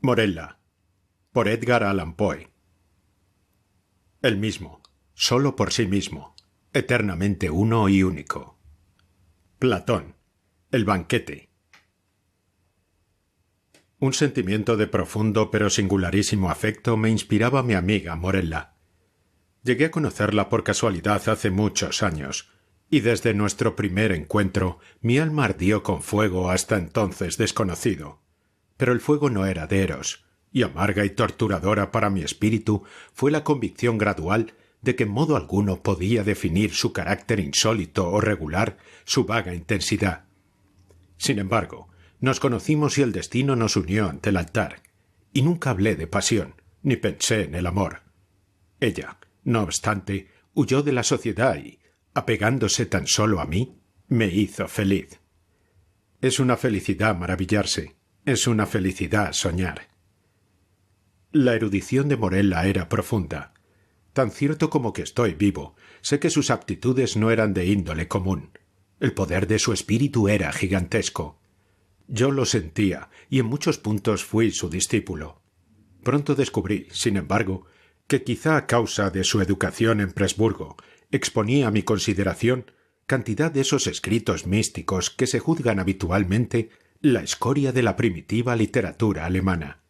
Morella, por Edgar Allan Poe. El mismo, solo por sí mismo, eternamente uno y único. Platón, el banquete. Un sentimiento de profundo pero singularísimo afecto me inspiraba mi amiga Morella. Llegué a conocerla por casualidad hace muchos años, y desde nuestro primer encuentro mi alma ardió con fuego hasta entonces desconocido. Pero el fuego no era de Eros, y amarga y torturadora para mi espíritu fue la convicción gradual de que en modo alguno podía definir su carácter insólito o regular, su vaga intensidad. Sin embargo, nos conocimos y el destino nos unió ante el altar, y nunca hablé de pasión, ni pensé en el amor. Ella, no obstante, huyó de la sociedad y, apegándose tan solo a mí, me hizo feliz. Es una felicidad maravillarse, es una felicidad soñar. La erudición de Morella era profunda. Tan cierto como que estoy vivo, sé que sus aptitudes no eran de índole común. El poder de su espíritu era gigantesco. Yo lo sentía, y en muchos puntos fui su discípulo. Pronto descubrí, sin embargo, que quizá a causa de su educación en Presburgo, exponía a mi consideración cantidad de esos escritos místicos que se juzgan habitualmente la escoria de la primitiva literatura alemana.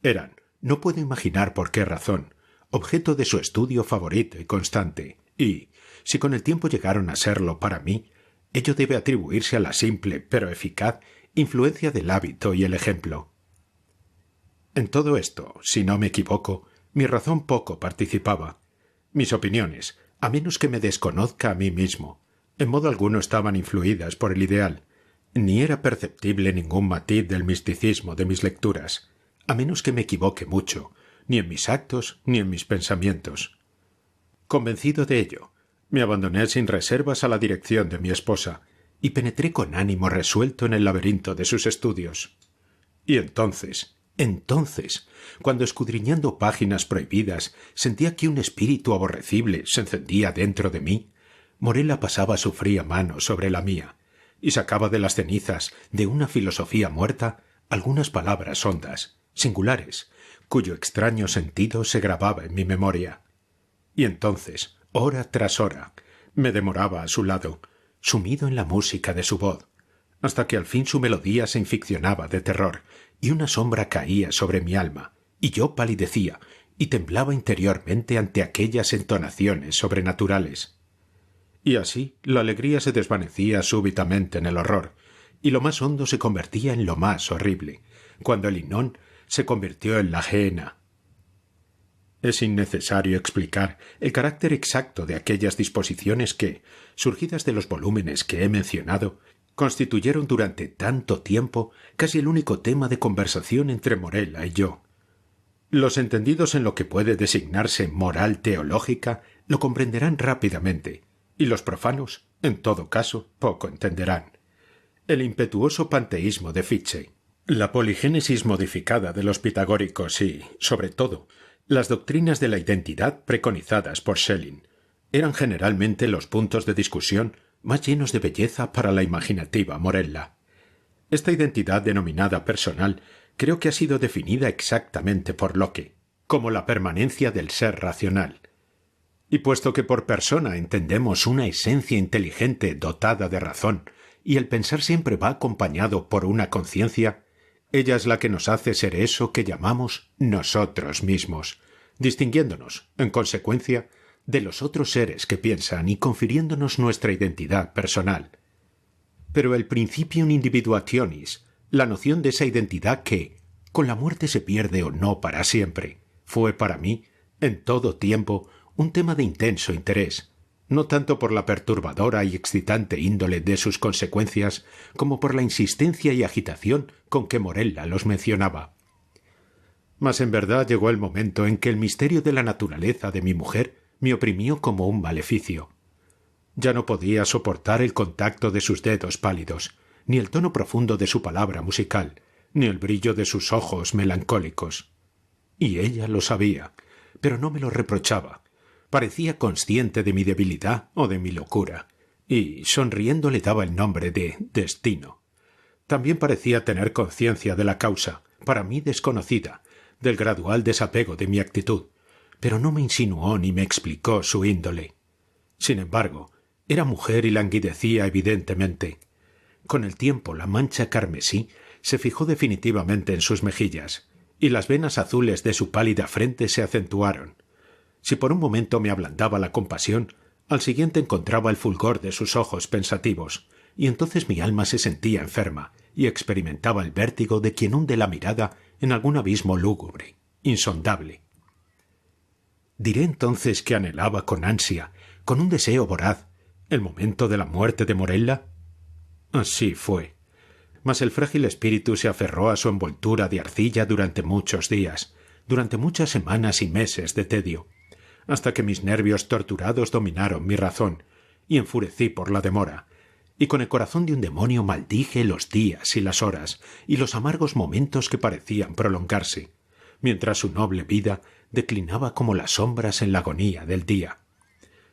Eran, no puedo imaginar por qué razón, objeto de su estudio favorito y constante, y, si con el tiempo llegaron a serlo para mí, ello debe atribuirse a la simple, pero eficaz, influencia del hábito y el ejemplo. En todo esto, si no me equivoco, mi razón poco participaba. Mis opiniones, a menos que me desconozca a mí mismo, en modo alguno estaban influidas por el ideal, ni era perceptible ningún matiz del misticismo de mis lecturas, a menos que me equivoque mucho, ni en mis actos ni en mis pensamientos. Convencido de ello, me abandoné sin reservas a la dirección de mi esposa, y penetré con ánimo resuelto en el laberinto de sus estudios. Y entonces, cuando escudriñando páginas prohibidas sentía que un espíritu aborrecible se encendía dentro de mí, Morella pasaba su fría mano sobre la mía, y sacaba de las cenizas de una filosofía muerta algunas palabras hondas, singulares, cuyo extraño sentido se grababa en mi memoria. Y entonces, hora tras hora, me demoraba a su lado, sumido en la música de su voz, hasta que al fin su melodía se inficcionaba de terror, y una sombra caía sobre mi alma, y yo palidecía, y temblaba interiormente ante aquellas entonaciones sobrenaturales. Y así la alegría se desvanecía súbitamente en el horror, y lo más hondo se convertía en lo más horrible, cuando el Hinón se convirtió en la Gehenna. Es innecesario explicar el carácter exacto de aquellas disposiciones que, surgidas de los volúmenes que he mencionado, constituyeron durante tanto tiempo casi el único tema de conversación entre Morella y yo. Los entendidos en lo que puede designarse moral teológica lo comprenderán rápidamente, y los profanos, en todo caso, poco entenderán. El impetuoso panteísmo de Fichte, la poligénesis modificada de los pitagóricos y, sobre todo, las doctrinas de la identidad preconizadas por Schelling eran generalmente los puntos de discusión más llenos de belleza para la imaginativa Morella. Esta identidad denominada personal creo que ha sido definida exactamente por Locke, como la permanencia del ser racional. Y puesto que por persona entendemos una esencia inteligente dotada de razón, y el pensar siempre va acompañado por una conciencia, ella es la que nos hace ser eso que llamamos nosotros mismos, distinguiéndonos, en consecuencia, de los otros seres que piensan y confiriéndonos nuestra identidad personal. Pero el principium individuationis, la noción de esa identidad que, con la muerte se pierde o no para siempre, fue para mí, en todo tiempo, un tema de intenso interés, no tanto por la perturbadora y excitante índole de sus consecuencias, como por la insistencia y agitación con que Morella los mencionaba. Mas en verdad llegó el momento en que el misterio de la naturaleza de mi mujer me oprimió como un maleficio. Ya no podía soportar el contacto de sus dedos pálidos, ni el tono profundo de su palabra musical, ni el brillo de sus ojos melancólicos. Y ella lo sabía, pero no me lo reprochaba. Parecía consciente de mi debilidad o de mi locura, y, sonriendo, le daba el nombre de destino. También parecía tener conciencia de la causa, para mí desconocida, del gradual desapego de mi actitud, pero no me insinuó ni me explicó su índole. Sin embargo, era mujer y languidecía evidentemente. Con el tiempo la mancha carmesí se fijó definitivamente en sus mejillas, y las venas azules de su pálida frente se acentuaron. Si por un momento me ablandaba la compasión, al siguiente encontraba el fulgor de sus ojos pensativos, y entonces mi alma se sentía enferma y experimentaba el vértigo de quien hunde la mirada en algún abismo lúgubre, insondable. Diré entonces que anhelaba con ansia, con un deseo voraz, el momento de la muerte de Morella. Así fue. Mas el frágil espíritu se aferró a su envoltura de arcilla durante muchos días, durante muchas semanas y meses de tedio, hasta que mis nervios torturados dominaron mi razón, y enfurecí por la demora, y con el corazón de un demonio maldije los días y las horas, y los amargos momentos que parecían prolongarse, mientras su noble vida declinaba como las sombras en la agonía del día.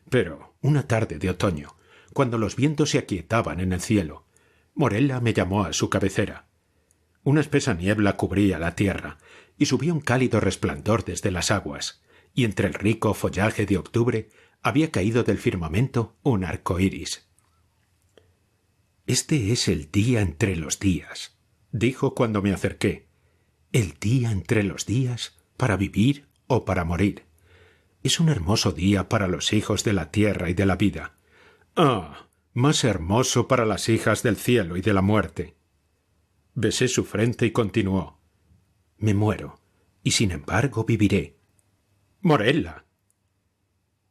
Pero, una tarde de otoño, cuando los vientos se aquietaban en el cielo, Morella me llamó a su cabecera. Una espesa niebla cubría la tierra, y subía un cálido resplandor desde las aguas, y entre el rico follaje de octubre había caído del firmamento un arco iris. «Este es el día entre los días», dijo cuando me acerqué. «El día entre los días para vivir o para morir. Es un hermoso día para los hijos de la tierra y de la vida. ¡Ah! Más hermoso para las hijas del cielo y de la muerte». Besé su frente y continuó. «Me muero, y sin embargo viviré». «Morella».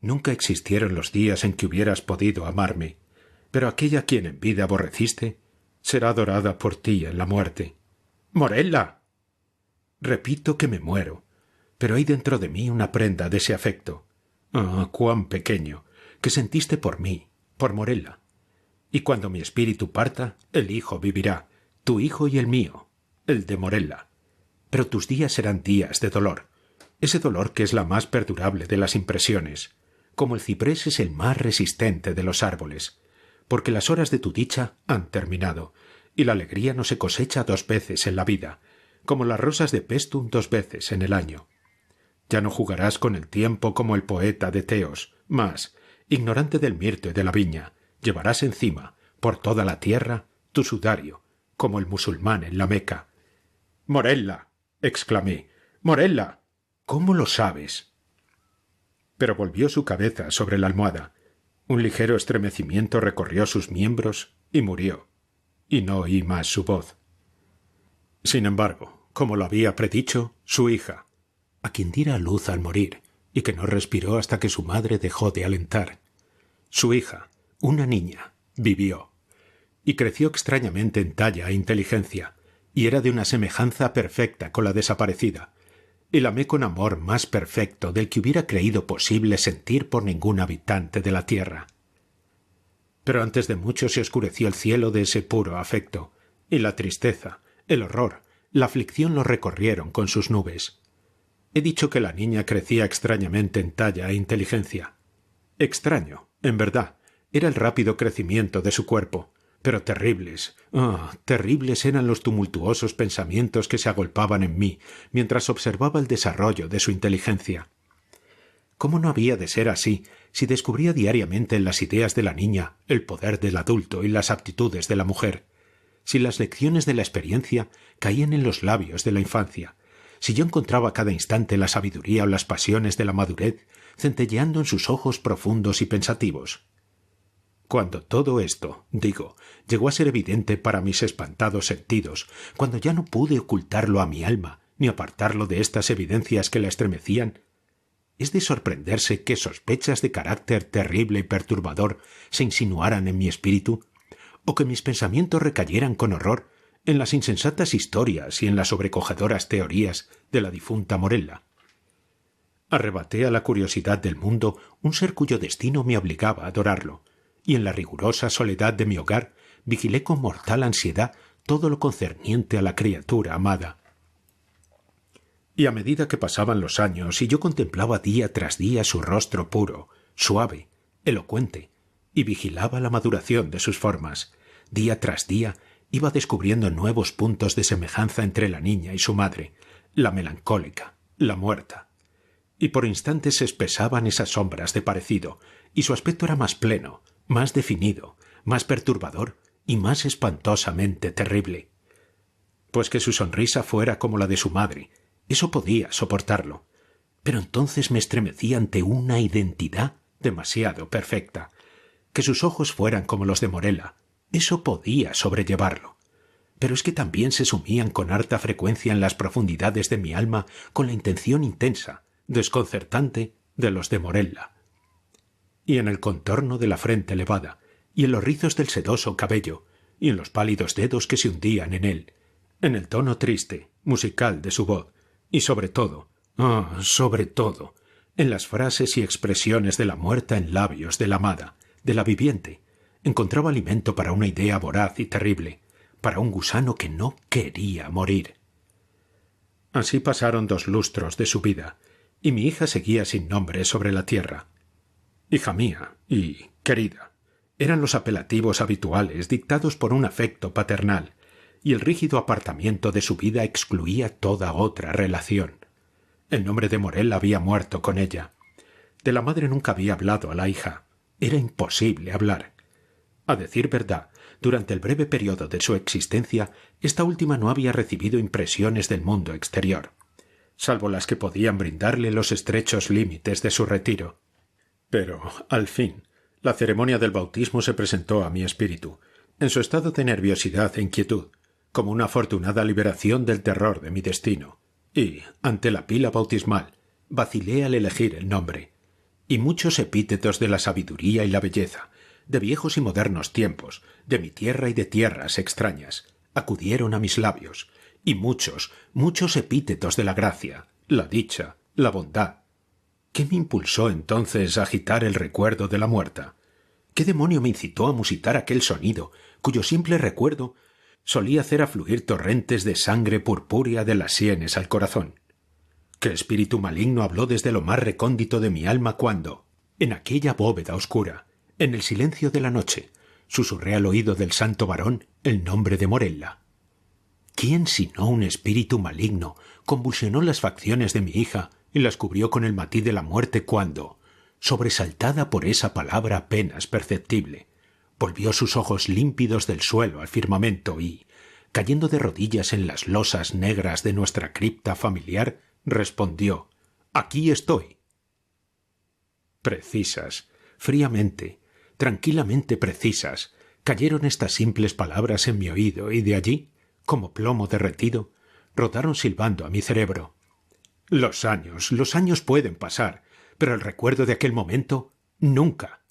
«Nunca existieron los días en que hubieras podido amarme, pero aquella a quien en vida aborreciste será adorada por ti en la muerte». «Morella». «Repito que me muero, pero hay dentro de mí una prenda de ese afecto, cuán pequeño, que sentiste por mí, por Morella. Y cuando mi espíritu parta, el hijo vivirá, tu hijo y el mío, el de Morella. Pero tus días serán días de dolor, ese dolor que es la más perdurable de las impresiones, como el ciprés es el más resistente de los árboles, porque las horas de tu dicha han terminado, y la alegría no se cosecha 2 veces en la vida, como las rosas de Paestum 2 veces en el año. Ya no jugarás con el tiempo como el poeta de Teos, mas, ignorante del mirto y de la viña, llevarás encima, por toda la tierra, tu sudario, como el musulmán en la Meca. «Morella», exclamé, «Morella, ¿cómo lo sabes?» Pero volvió su cabeza sobre la almohada. Un ligero estremecimiento recorrió sus miembros y murió, y no oí más su voz. Sin embargo, como lo había predicho, su hija, a quien diera a luz al morir, y que no respiró hasta que su madre dejó de alentar, su hija, una niña, vivió, y creció extrañamente en talla e inteligencia, y era de una semejanza perfecta con la desaparecida, y la amé con amor más perfecto del que hubiera creído posible sentir por ningún habitante de la tierra. Pero antes de mucho se oscureció el cielo de ese puro afecto, y la tristeza, el horror, la aflicción lo recorrieron con sus nubes. He dicho que la niña crecía extrañamente en talla e inteligencia. Extraño, en verdad, era el rápido crecimiento de su cuerpo, pero terribles, terribles eran los tumultuosos pensamientos que se agolpaban en mí mientras observaba el desarrollo de su inteligencia. ¿Cómo no había de ser así si descubría diariamente en las ideas de la niña el poder del adulto y las aptitudes de la mujer? Si las lecciones de la experiencia caían en los labios de la infancia, si yo encontraba a cada instante la sabiduría o las pasiones de la madurez centelleando en sus ojos profundos y pensativos. Cuando todo esto, digo, llegó a ser evidente para mis espantados sentidos, cuando ya no pude ocultarlo a mi alma, ni apartarlo de estas evidencias que la estremecían, es de sorprenderse que sospechas de carácter terrible y perturbador se insinuaran en mi espíritu, o que mis pensamientos recayeran con horror en las insensatas historias y en las sobrecogedoras teorías de la difunta Morella. Arrebaté a la curiosidad del mundo un ser cuyo destino me obligaba a adorarlo, y en la rigurosa soledad de mi hogar vigilé con mortal ansiedad todo lo concerniente a la criatura amada. Y a medida que pasaban los años y yo contemplaba día tras día su rostro puro, suave, elocuente, y vigilaba la maduración de sus formas, día tras día iba descubriendo nuevos puntos de semejanza entre la niña y su madre, la melancólica, la muerta. Y por instantes se espesaban esas sombras de parecido, y su aspecto era más pleno, más definido, más perturbador y más espantosamente terrible. Pues que su sonrisa fuera como la de su madre, eso podía soportarlo. Pero entonces me estremecí ante una identidad demasiado perfecta. Que sus ojos fueran como los de Morella, eso podía sobrellevarlo. Pero es que también se sumían con harta frecuencia en las profundidades de mi alma con la intención intensa, desconcertante, de los de Morella. Y en el contorno de la frente elevada, y en los rizos del sedoso cabello, y en los pálidos dedos que se hundían en él, en el tono triste, musical de su voz, y sobre todo, sobre todo, en las frases y expresiones de la muerta en labios de la amada, de la viviente, encontraba alimento para una idea voraz y terrible, para un gusano que no quería morir. Así pasaron 2 lustros de su vida, y mi hija seguía sin nombre sobre la tierra. Hija mía y querida, eran los apelativos habituales dictados por un afecto paternal, y el rígido apartamiento de su vida excluía toda otra relación. El nombre de Morella había muerto con ella. De la madre nunca había hablado a la hija. Era imposible hablar. A decir verdad, durante el breve periodo de su existencia, esta última no había recibido impresiones del mundo exterior, salvo las que podían brindarle los estrechos límites de su retiro. Pero, al fin, la ceremonia del bautismo se presentó a mi espíritu, en su estado de nerviosidad e inquietud, como una afortunada liberación del terror de mi destino, y, ante la pila bautismal, vacilé al elegir el nombre, y muchos epítetos de la sabiduría y la belleza, de viejos y modernos tiempos, de mi tierra y de tierras extrañas, acudieron a mis labios, y muchos, muchos epítetos de la gracia, la dicha, la bondad. ¿Qué me impulsó entonces a agitar el recuerdo de la muerta? ¿Qué demonio me incitó a musitar aquel sonido, cuyo simple recuerdo solía hacer afluir torrentes de sangre purpúrea de las sienes al corazón? ¿Qué espíritu maligno habló desde lo más recóndito de mi alma cuando, en aquella bóveda oscura, en el silencio de la noche, susurré al oído del santo varón el nombre de Morella? ¿Quién sino un espíritu maligno convulsionó las facciones de mi hija y las cubrió con el matiz de la muerte cuando, sobresaltada por esa palabra apenas perceptible, volvió sus ojos límpidos del suelo al firmamento y, cayendo de rodillas en las losas negras de nuestra cripta familiar, respondió: «Aquí estoy». Precisas, fríamente, tranquilamente precisas, cayeron estas simples palabras en mi oído y de allí, como plomo derretido, rodaron silbando a mi cerebro. Los años pueden pasar, pero el recuerdo de aquel momento, nunca.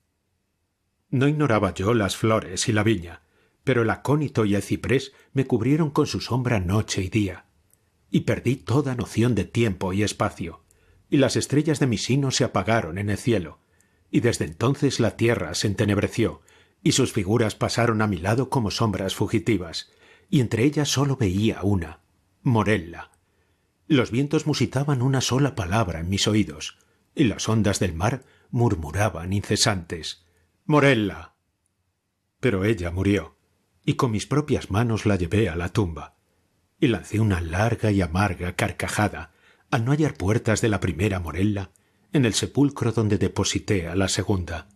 No ignoraba yo las flores y la viña, pero el acónito y el ciprés me cubrieron con su sombra noche y día, y perdí toda noción de tiempo y espacio, y las estrellas de mi sino se apagaron en el cielo, y desde entonces la tierra se entenebreció, y sus figuras pasaron a mi lado como sombras fugitivas, y entre ellas sólo veía una, Morella. Los vientos musitaban una sola palabra en mis oídos, y las ondas del mar murmuraban incesantes: «Morella». Pero ella murió, y con mis propias manos la llevé a la tumba, y lancé una larga y amarga carcajada al no hallar puertas de la primera Morella en el sepulcro donde deposité a la segunda.